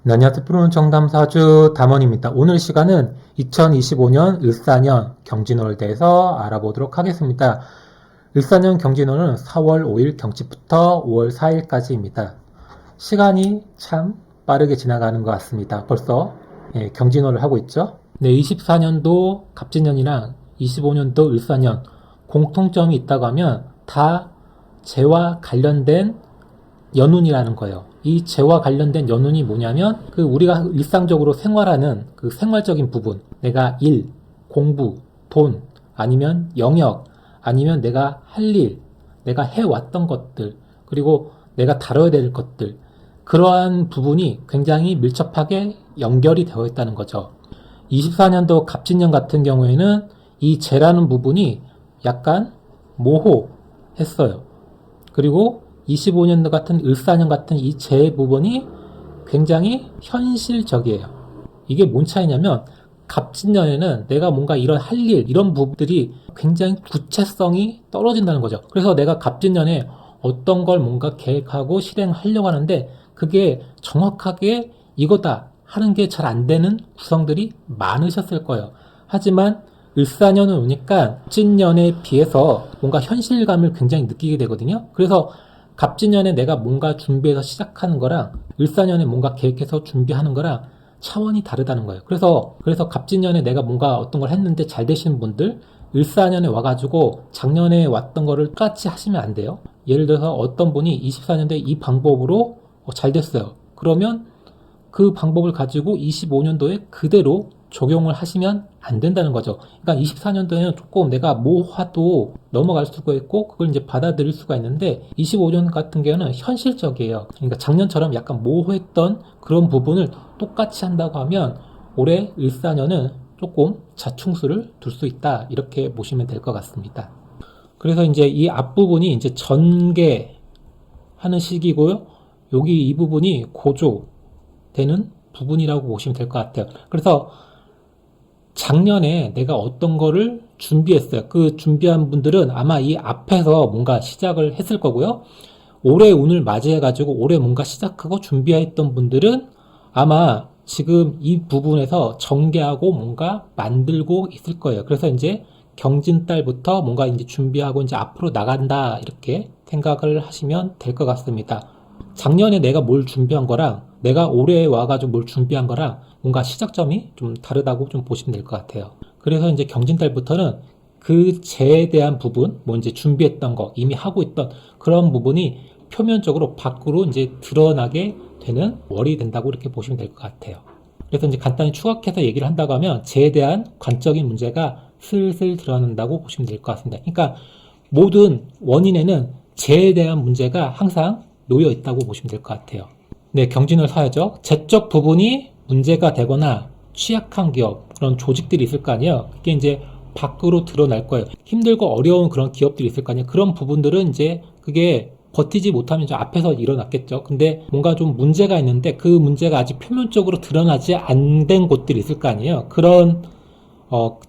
네, 안녕하세요. 푸른 정담사주 담원입니다. 오늘 시간은 2025년 을사년 경진월에 대해서 알아보도록 하겠습니다. 을사년 경진월은 4월 5일 경칩부터 5월 4일까지입니다. 시간이 참 빠르게 지나가는 것 같습니다. 벌써 경진월을 하고 있죠. 네, 24년도 갑진년이랑 25년도 을사년 공통점이 있다고 하면 다 재와 관련된 연운이라는 거예요. 이 재와 관련된 연운이 뭐냐면 우리가 일상적으로 생활하는 그 생활적인 부분, 내가 일, 공부, 돈, 아니면 영역, 아니면 내가 할 일, 내가 해왔던 것들, 그리고 내가 다뤄야 될 것들, 그러한 부분이 굉장히 밀접하게 연결이 되어 있다는 거죠. 24년도 갑진년 같은 경우에는 이 재라는 부분이 약간 모호했어요. 그리고 25년도 같은 을사년 같은 이 재 부분이 굉장히 현실적이에요. 이게 뭔 차이냐면 갑진년에는 내가 뭔가 이런 할 일, 이런 부분들이 굉장히 구체성이 떨어진다는 거죠. 그래서 내가 갑진년에 어떤 걸 뭔가 계획하고 실행하려고 하는데 그게 정확하게 이거다 하는 게 잘 안 되는 구성들이 많으셨을 거예요. 하지만 을사년은 오니까 갑진년에 비해서 뭔가 현실감을 굉장히 느끼게 되거든요. 그래서 갑진년에 내가 뭔가 준비해서 시작하는 거랑 을사년에 뭔가 계획해서 준비하는 거랑 차원이 다르다는 거예요. 그래서 갑진년에 내가 뭔가 어떤 걸 했는데 잘 되시는 분들 을사년에 와가지고 작년에 왔던 거를 똑같이 하시면 안 돼요. 예를 들어서 어떤 분이 24년도에 이 방법으로 잘 됐어요. 그러면 그 방법을 가지고 25년도에 그대로 적용을 하시면 안 된다는 거죠. 그러니까 24년도에는 조금 내가 모화도 넘어갈 수가 있고 그걸 이제 받아들일 수가 있는데 25년 같은 경우는 현실적이에요. 그러니까 작년처럼 약간 모호했던 그런 부분을 똑같이 한다고 하면 올해 을사년은 조금 자충수를 둘 수 있다. 이렇게 보시면 될 것 같습니다. 그래서 이제 이 앞부분이 이제 전개하는 시기고요. 여기 이 부분이 고조되는 부분이라고 보시면 될 것 같아요. 그래서 작년에 내가 어떤 거를 준비했어요. 그 준비한 분들은 아마 이 앞에서 뭔가 시작을 했을 거고요. 올해 운을 맞이해가지고 올해 뭔가 시작하고 준비했던 분들은 아마 지금 이 부분에서 전개하고 뭔가 만들고 있을 거예요. 그래서 이제 경진달부터 뭔가 이제 준비하고 이제 앞으로 나간다 이렇게 생각을 하시면 될 것 같습니다. 작년에 내가 뭘 준비한 거랑 내가 올해 와가지고 뭘 준비한 거랑 뭔가 시작점이 좀 다르다고 좀 보시면 될 것 같아요. 그래서 이제 경진달부터는 그 재에 대한 부분, 뭐 이제 준비했던 거, 이미 하고 있던 그런 부분이 표면적으로 밖으로 이제 드러나게 되는 월이 된다고 이렇게 보시면 될 것 같아요. 그래서 이제 간단히 추각해서 얘기를 한다고 하면 재에 대한 관적인 문제가 슬슬 드러난다고 보시면 될 것 같습니다. 그러니까 모든 원인에는 재에 대한 문제가 항상 놓여 있다고 보시면 될 것 같아요. 네, 경진을 사야죠. 재적 부분이 문제가 되거나 취약한 기업, 그런 조직들이 있을 거 아니에요. 그게 이제 밖으로 드러날 거예요. 힘들고 어려운 그런 기업들이 있을 거 아니에요. 그런 부분들은 이제 그게 버티지 못하면 저 앞에서 일어났겠죠. 근데 뭔가 좀 문제가 있는데 그 문제가 아직 표면적으로 드러나지 안 된 곳들이 있을 거 아니에요. 그런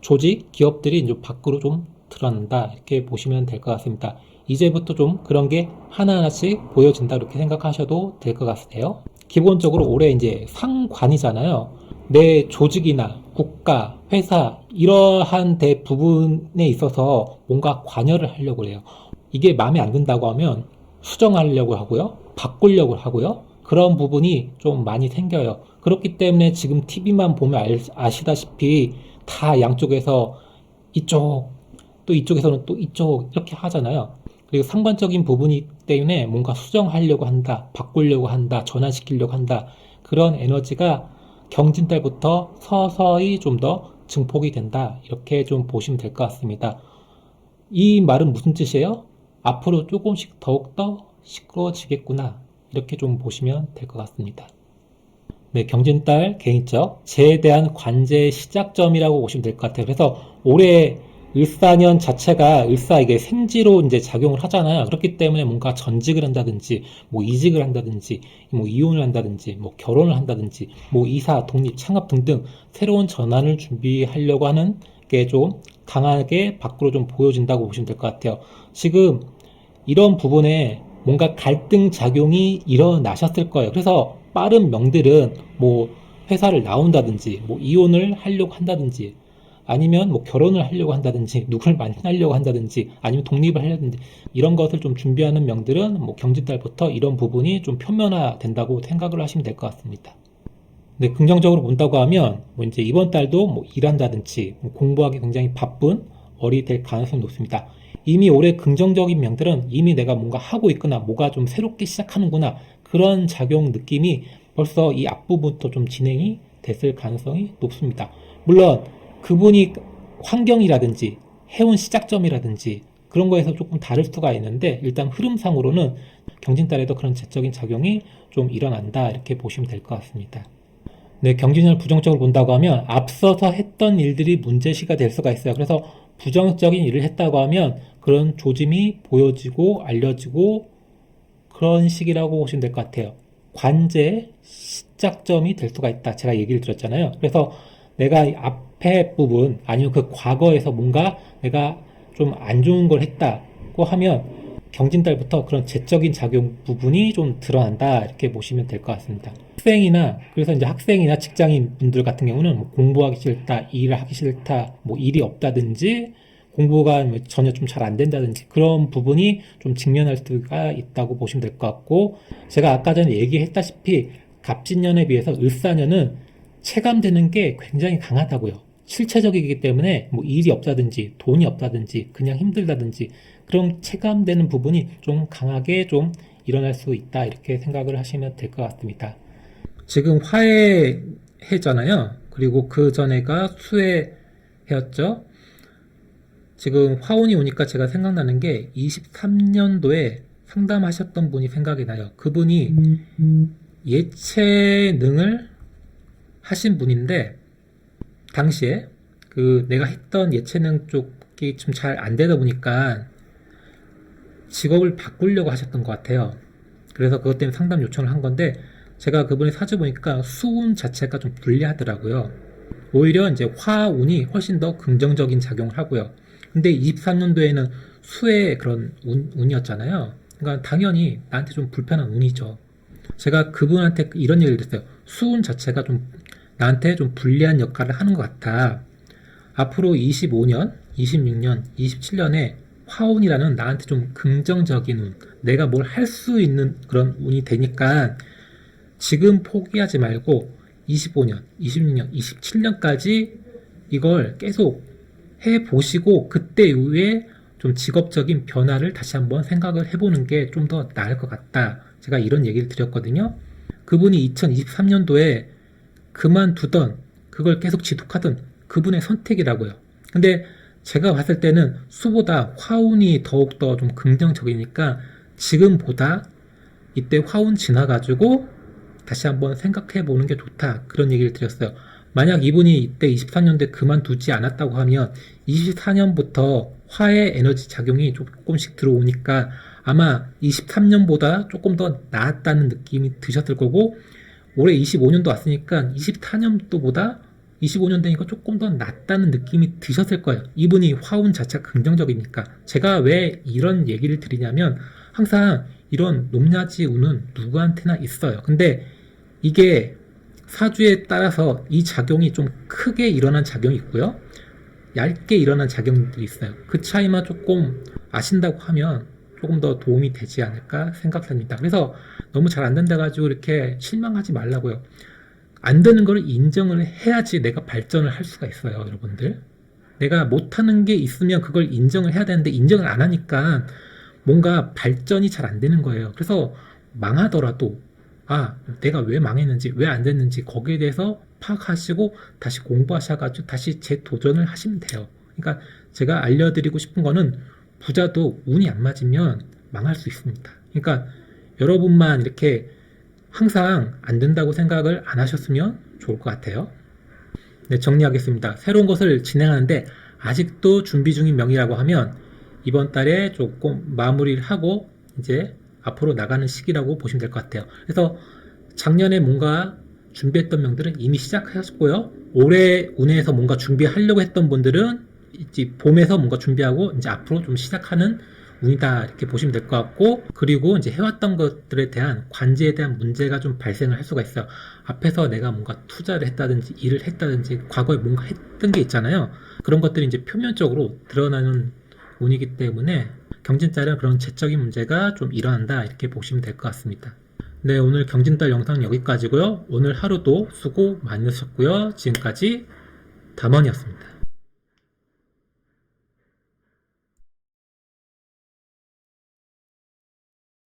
조직, 기업들이 이제 밖으로 좀 드러난다. 이렇게 보시면 될 것 같습니다. 이제부터 좀 그런 게 하나하나씩 보여진다. 이렇게 생각하셔도 될 것 같아요. 기본적으로 올해 이제 상관이잖아요. 내 조직이나 국가, 회사, 이러한 대 부분에 있어서 뭔가 관여를 하려고 해요. 이게 마음에 안 든다고 하면 수정하려고 하고요. 바꾸려고 하고요. 그런 부분이 좀 많이 생겨요. 그렇기 때문에 지금 TV만 보면 아시다시피 다 양쪽에서 이쪽, 또 이쪽에서는 또 이쪽 이렇게 하잖아요. 그리고 상반적인 부분이기 때문에 뭔가 수정하려고 한다, 바꾸려고 한다, 전환시키려고 한다. 그런 에너지가 경진달부터 서서히 좀 더 증폭이 된다. 이렇게 좀 보시면 될 것 같습니다. 이 말은 무슨 뜻이에요? 앞으로 조금씩 더욱더 시끄러워지겠구나. 이렇게 좀 보시면 될 것 같습니다. 네, 경진달 개인적 재에 대한 관제의 시작점이라고 보시면 될 것 같아요. 그래서 올해 을사년 자체가 이게 생지로 이제 작용을 하잖아요. 그렇기 때문에 뭔가 전직을 한다든지, 뭐 이직을 한다든지, 뭐 이혼을 한다든지, 뭐 결혼을 한다든지, 뭐 이사, 독립, 창업 등등 새로운 전환을 준비하려고 하는 게 좀 강하게 밖으로 좀 보여진다고 보시면 될 것 같아요. 지금 이런 부분에 뭔가 갈등 작용이 일어나셨을 거예요. 그래서 빠른 명들은 뭐 회사를 나온다든지 뭐 이혼을 하려고 한다든지 아니면 뭐 결혼을 하려고 한다든지 누구를 만나려고 한다든지 아니면 독립을 하려든지 이런 것을 좀 준비하는 명들은 뭐 경진달부터 이런 부분이 좀 표면화된다고 생각을 하시면 될 것 같습니다. 근데 긍정적으로 본다고 하면 뭐 이제 이번 달도 뭐 일한다든지 뭐 공부하기 굉장히 바쁜 월이 될 가능성이 높습니다. 이미 올해 긍정적인 명들은 이미 내가 뭔가 하고 있거나 뭐가 좀 새롭게 시작하는구나 그런 작용 느낌이 벌써 이 앞부분부터 좀 진행이 됐을 가능성이 높습니다. 물론 그분이 환경이라든지 해온 시작점이라든지 그런 거에서 조금 다를 수가 있는데 일단 흐름상으로는 경진달에도 그런 재적인 작용이 좀 일어난다 이렇게 보시면 될 것 같습니다. 네, 경진을 부정적으로 본다고 하면 앞서서 했던 일들이 문제시가 될 수가 있어요. 그래서 부정적인 일을 했다고 하면 그런 조짐이 보여지고 알려지고 그런 식이라고 보시면 될 것 같아요. 관제 시작점이 될 수가 있다. 제가 얘기를 드렸잖아요. 그래서 내가 앞에 부분 아니면 그 과거에서 뭔가 내가 좀 안 좋은 걸 했다고 하면 경진달부터 그런 재적인 작용 부분이 좀 드러난다 이렇게 보시면 될 것 같습니다. 그래서 이제 학생이나 직장인 분들 같은 경우는 뭐 공부하기 싫다, 일을 하기 싫다, 뭐 일이 없다든지 공부가 전혀 좀 잘 안 된다든지 그런 부분이 좀 직면할 수가 있다고 보시면 될 것 같고 제가 아까 전에 얘기했다시피 갑진년에 비해서 을사년은 체감되는 게 굉장히 강하다고요. 실체적이기 때문에 뭐 일이 없다든지 돈이 없다든지 그냥 힘들다든지 그런 체감되는 부분이 좀 강하게 좀 일어날 수 있다 이렇게 생각을 하시면 될 것 같습니다. 지금 화해 해잖아요. 그리고 그 전에가 수해 해였죠. 지금 화운이 오니까 제가 생각나는 게 23년도에 상담하셨던 분이 생각이 나요. 그분이 예체능을 하신 분인데 당시에 그 내가 했던 예체능 쪽이 좀 잘 안 되다 보니까 직업을 바꾸려고 하셨던 것 같아요. 그래서 그것 때문에 상담 요청을 한 건데 제가 그분의 사주 보니까 수운 자체가 좀 불리하더라고요. 오히려 이제 화운이 훨씬 더 긍정적인 작용을 하고요. 근데 23년도에는 수의 그런 운이었잖아요. 그러니까 당연히 나한테 좀 불편한 운이죠. 제가 그분한테 이런 얘기를 했어요. 수운 자체가 좀 나한테 좀 불리한 역할을 하는 것 같아. 앞으로 25년, 26년, 27년에 화운이라는 나한테 좀 긍정적인 운, 내가 뭘 할 수 있는 그런 운이 되니까 지금 포기하지 말고 25년, 26년, 27년까지 이걸 계속 해보시고 그때 이후에 좀 직업적인 변화를 다시 한번 생각을 해보는 게 좀 더 나을 것 같다. 제가 이런 얘기를 드렸거든요. 그분이 2023년도에 그만두던 그걸 계속 지속하던 그분의 선택이라고요. 근데 제가 봤을 때는 수보다 화운이 더욱더 좀 긍정적이니까 지금보다 이때 화운 지나가지고 다시 한번 생각해 보는 게 좋다. 그런 얘기를 드렸어요. 만약 이분이 이때 23년도에 그만두지 않았다고 하면 24년부터 화의 에너지 작용이 조금씩 들어오니까 아마 23년보다 조금 더 나았다는 느낌이 드셨을 거고 올해 25년도 왔으니까 24년도보다 25년 되니까 조금 더 낫다는 느낌이 드셨을 거예요. 이분이 화운 자체가 긍정적이니까. 제가 왜 이런 얘기를 드리냐면 항상 이런 높낮이 운은 누구한테나 있어요. 근데 이게 사주에 따라서 이 작용이 좀 크게 일어난 작용이 있고요. 얇게 일어난 작용들이 있어요. 그 차이만 조금 아신다고 하면 조금 더 도움이 되지 않을까 생각합니다. 그래서 너무 잘 안 된다 가지고 이렇게 실망하지 말라고요. 안 되는 걸 인정을 해야지 내가 발전을 할 수가 있어요, 여러분들. 내가 못하는 게 있으면 그걸 인정을 해야 되는데 인정을 안 하니까 뭔가 발전이 잘 안 되는 거예요. 그래서 망하더라도 내가 왜 망했는지, 왜 안 됐는지 거기에 대해서 파악하시고 다시 공부하셔가지고 다시 재도전을 하시면 돼요. 그러니까 제가 알려드리고 싶은 거는 부자도 운이 안 맞으면 망할 수 있습니다. 그러니까 여러분만 이렇게 항상 안 된다고 생각을 안 하셨으면 좋을 것 같아요. 네, 정리하겠습니다. 새로운 것을 진행하는데 아직도 준비 중인 명이라고 하면 이번 달에 조금 마무리를 하고 이제 앞으로 나가는 시기라고 보시면 될 것 같아요. 그래서 작년에 뭔가 준비했던 명들은 이미 시작하셨고요. 올해 운에서 뭔가 준비하려고 했던 분들은 이제 봄에서 뭔가 준비하고 이제 앞으로 좀 시작하는 운이다 이렇게 보시면 될 것 같고, 그리고 이제 해왔던 것들에 대한 관지에 대한 문제가 좀 발생을 할 수가 있어요. 앞에서 내가 뭔가 투자를 했다든지 일을 했다든지 과거에 뭔가 했던 게 있잖아요. 그런 것들이 이제 표면적으로 드러나는 운이기 때문에 경진달은 그런 재적인 문제가 좀 일어난다 이렇게 보시면 될 것 같습니다. 네, 오늘 경진달 영상은 여기까지고요. 오늘 하루도 수고 많으셨고요. 지금까지 담원이었습니다.